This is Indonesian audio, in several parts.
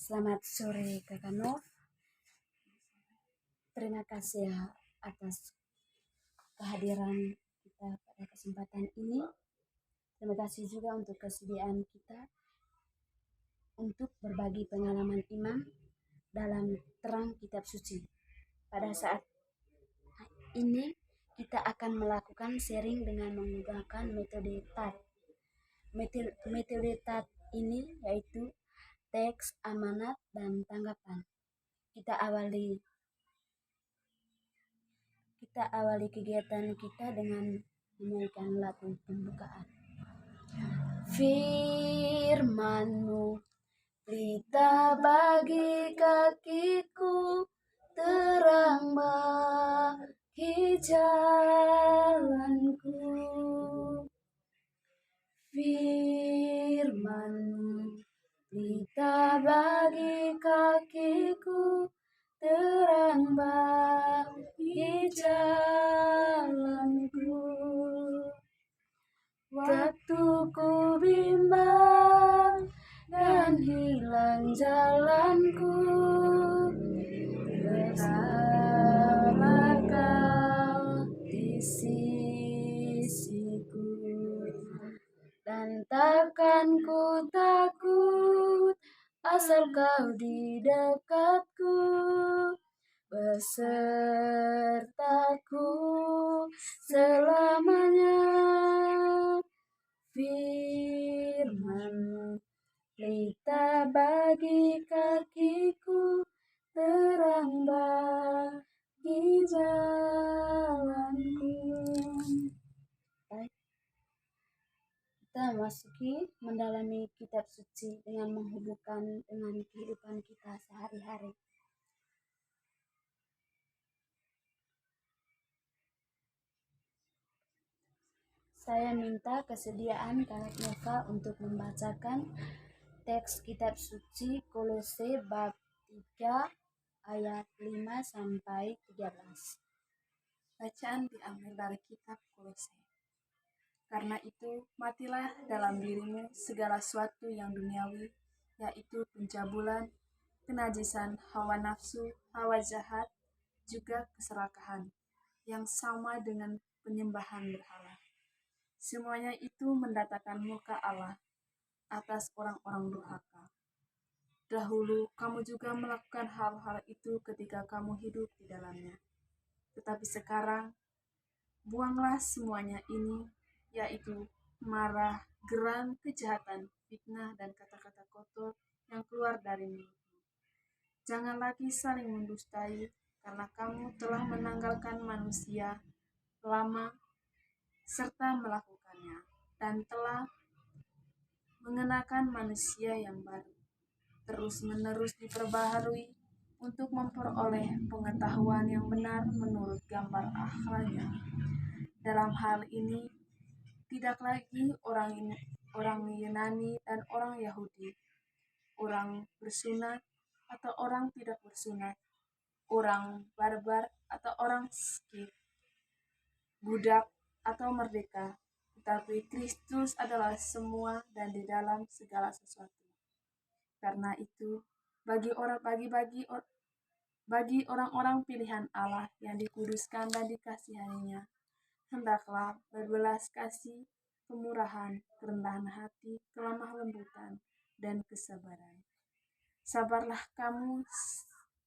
Selamat sore Kakak Nov. Terima kasih ya atas kehadiran kita pada kesempatan ini. Terima kasih juga untuk kesediaan kita untuk berbagi pengalaman iman dalam terang kitab suci. Pada saat ini kita akan melakukan sharing dengan menggunakan metode TAT. Metode TAT ini yaitu teks, amanat, dan tanggapan. Kita awali kegiatan kita dengan menyanyikan lagu pembukaan. Firman-Mu pelita bagi kakiku, terang bagi jalanku. Firman-Mu pelita bagi kakiku, terang bagi jalanku. Waktu ku bimbang dan hilang jalanku, bersama Kau di sisiku, dan takkan ku takut asal Kau di dekatku, besertaku selamanya. Firman-Mu pelita bagi kakiku, terang bagi jalanku. Baik. Kita masuki mendalami kitab suci dengan menghubungkan dengan kehidupan kita sehari-hari. Saya minta kesediaan Kakak Nova untuk membacakan teks kitab suci Kolose bab 3 ayat 5 sampai 13. Bacaan diambil dari kitab Kolose. Karena itu, matilah dalam dirimu segala sesuatu yang duniawi, yaitu pencabulan, kenajisan, hawa nafsu, hawa jahat, juga keserakahan, yang sama dengan penyembahan berhala. Semuanya itu mendatangkan murka Allah atas orang-orang durhaka. Dahulu kamu juga melakukan hal-hal itu ketika kamu hidup di dalamnya. Tetapi sekarang, buanglah semuanya ini, yaitu marah, geram, kejahatan, fitnah, dan kata-kata kotor yang keluar dari mulutmu. Jangan lagi saling mendustai, karena kamu telah menanggalkan manusia lama serta melakukannya, dan telah mengenakan manusia yang baru, terus-menerus diperbaharui untuk memperoleh pengetahuan yang benar menurut gambar akhlaknya. Dalam hal ini, tidak lagi orang Yunani dan orang Yahudi, orang bersunat atau orang tidak bersunat, orang barbar atau orang Skit, budak atau merdeka, tetapi Kristus adalah semua dan di dalam segala sesuatu. Karena itu, bagi orang-orang pilihan Allah yang dikuduskan dan dikasihaninya, hendaklah berbelas kasih, kemurahan, kerendahan hati, kelemah lembutan, dan kesabaran. Sabarlah kamu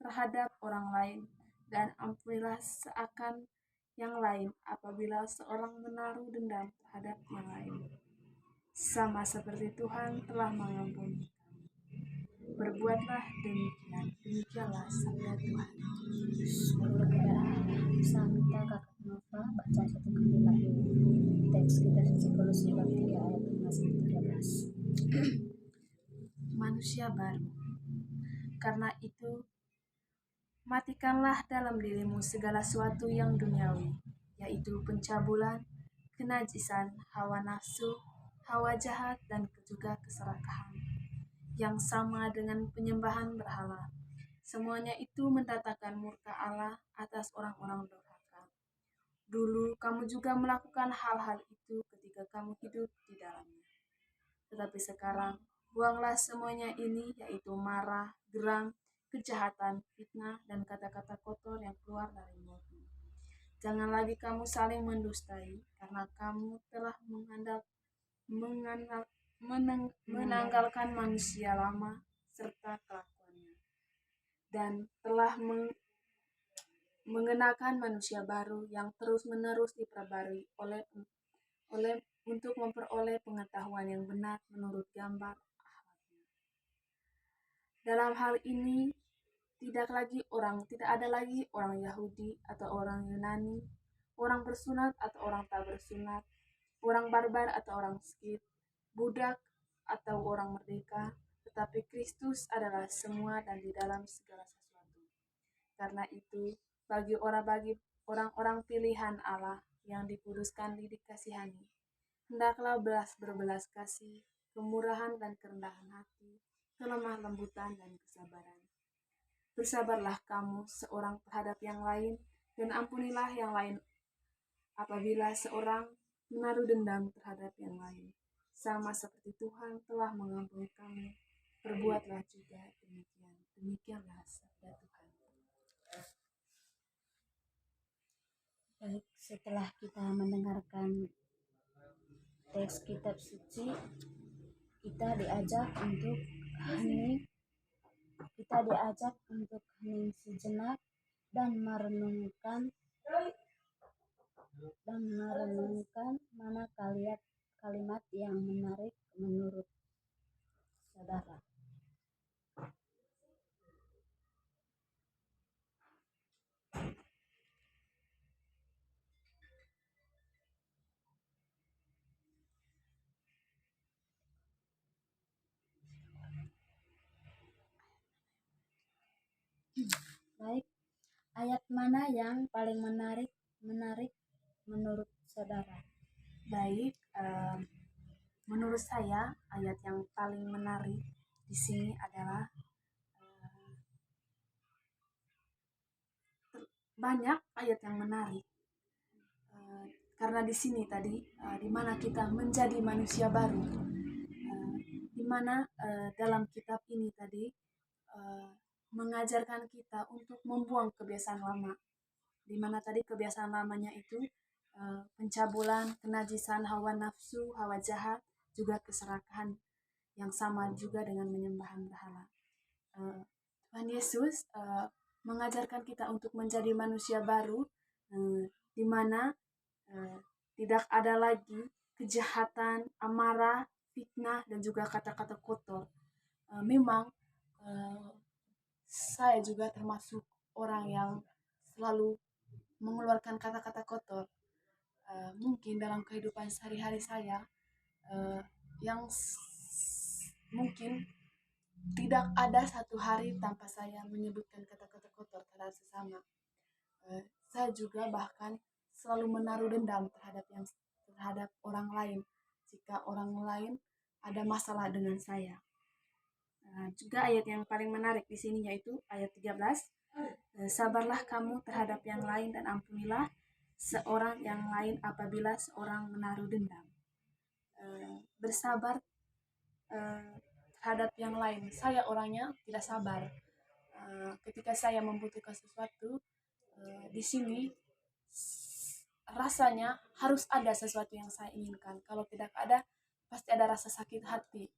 terhadap orang lain, dan ampunilah seakan yang lain apabila seorang menaruh dendam terhadap yang lain. Sama seperti Tuhan telah mengampuni kamu. Berbuatlah demikian. Demikianlah sabda Tuhan. Saya minta Kakak Nova baca satu kali lagi teks kitab suci Kolose bab 3 ayat 5 sampai 13. Manusia baru. Karena itu, matikanlah dalam dirimu segala sesuatu yang duniawi, yaitu pencabulan, kenajisan, hawa nafsu, hawa jahat, dan juga keserakahan, yang sama dengan penyembahan berhala. Semuanya itu mendatangkan murka Allah atas orang-orang durhaka. Dulu kamu juga melakukan hal-hal itu ketika kamu hidup di dalamnya. Tetapi sekarang, Buanglah semuanya ini, yaitu marah, geram, kejahatan, fitnah, dan kata-kata kotor yang keluar dari mulutmu. Jangan lagi kamu saling mendustai, karena kamu telah mengandal, menanggalkan manusia lama serta kelakuannya, dan telah mengenakan manusia baru yang terus-menerus diperbarui oleh untuk memperoleh pengetahuan yang benar menurut gambar akhlaknya. Dalam hal ini tidak ada lagi orang Yahudi atau orang Yunani, orang bersunat atau orang tak bersunat, orang barbar atau orang Skit, budak atau orang merdeka, tetapi Kristus adalah semua dan di dalam segala sesuatu. Karena itu, bagi orang-orang pilihan Allah yang dikuduskan dikasihani, hendaklah berbelas kasih, kemurahan dan kerendahan hati, kelemah lembutan dan kesabaran. Bersabarlah kamu seorang terhadap yang lain, dan ampunilah yang lain apabila seorang menaruh dendam terhadap yang lain. Sama seperti Tuhan telah mengampuni kamu, perbuatlah juga demikian. Demikianlah sabda Tuhan. Baik, setelah kita mendengarkan teks kitab suci, kita diajak untuk hening, sejenak dan merenungkan mana kalimat yang menarik menurut saudara. Baik, ayat mana yang paling menarik menurut saudara? Baik, menurut saya ayat yang paling menarik di sini adalah banyak ayat yang menarik, karena di sini tadi di mana kita menjadi manusia baru, di mana dalam kitab ini tadi mengajarkan kita untuk membuang kebiasaan lama, di mana tadi kebiasaan lamanya itu pencabulan, kenajisan, hawa nafsu, hawa jahat, juga keserakahan yang sama juga dengan menyembahan berhala. Tuhan Yesus mengajarkan kita untuk menjadi manusia baru, di mana tidak ada lagi kejahatan, amarah, fitnah, dan juga kata-kata kotor. Memang saya juga termasuk orang yang selalu mengeluarkan kata-kata kotor. Mungkin dalam kehidupan sehari-hari saya, yang mungkin tidak ada satu hari tanpa saya menyebutkan kata-kata kotor terhadap sesama. Saya juga bahkan selalu menaruh dendam terhadap orang lain jika orang lain ada masalah dengan saya. Juga ayat yang paling menarik di sini yaitu ayat 13. Sabarlah kamu terhadap yang lain dan ampunilah seorang yang lain apabila seorang menaruh dendam. Bersabar terhadap yang lain. Saya orangnya tidak sabar. Ketika saya membutuhkan sesuatu, di sini rasanya harus ada sesuatu yang saya inginkan. Kalau tidak ada, pasti ada rasa sakit hati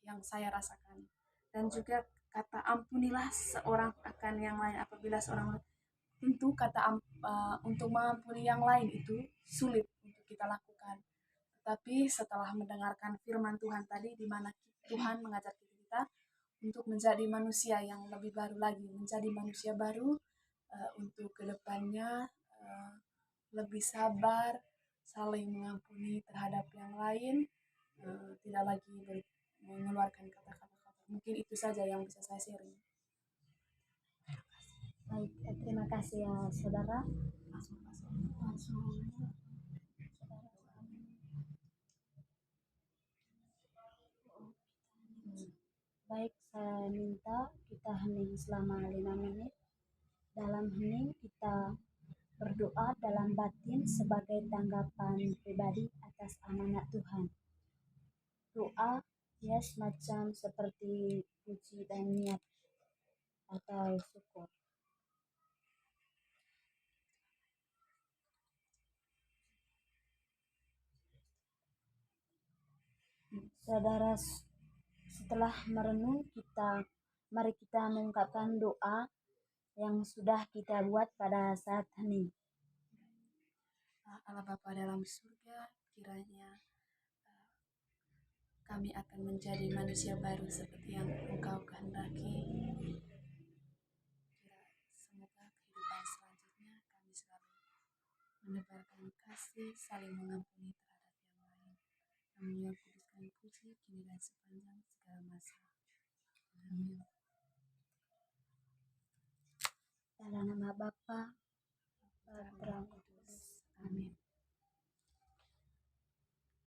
yang saya rasakan. Dan juga kata ampunilah seorang akan yang lain apabila seorang, tentu untuk mengampuni yang lain itu sulit untuk kita lakukan. Tetapi setelah mendengarkan firman Tuhan tadi, di mana Tuhan mengajar kita untuk menjadi manusia yang lebih baru lagi, menjadi manusia baru untuk kedepannya lebih sabar, saling mengampuni terhadap yang lain, tidak lagi mengeluarkan kata-kata kotor. Mungkin itu saja yang bisa saya sharing. Baik, terima kasih ya saudara. Baik, saya minta kita hening selama 5 menit. Dalam hening kita berdoa dalam batin sebagai tanggapan pribadi atas amanat Tuhan. Doa Ya, semacam seperti puji dan niat atau syukur. Saudara, setelah merenung mari kita mengungkapkan doa yang sudah kita buat pada saat ini. Allah Bapa dalam surga, kiranya kami akan menjadi manusia baru seperti yang Engkau kehendaki. Semoga kehidupan selanjutnya kami selalu menebarkan kasih, saling mengampuni terhadap yang lain. Namun yang kuduskan puji kini dan sepanjang segala masa. Amin. Dalam nama Bapa, Putra, Roh Kudus. Amin.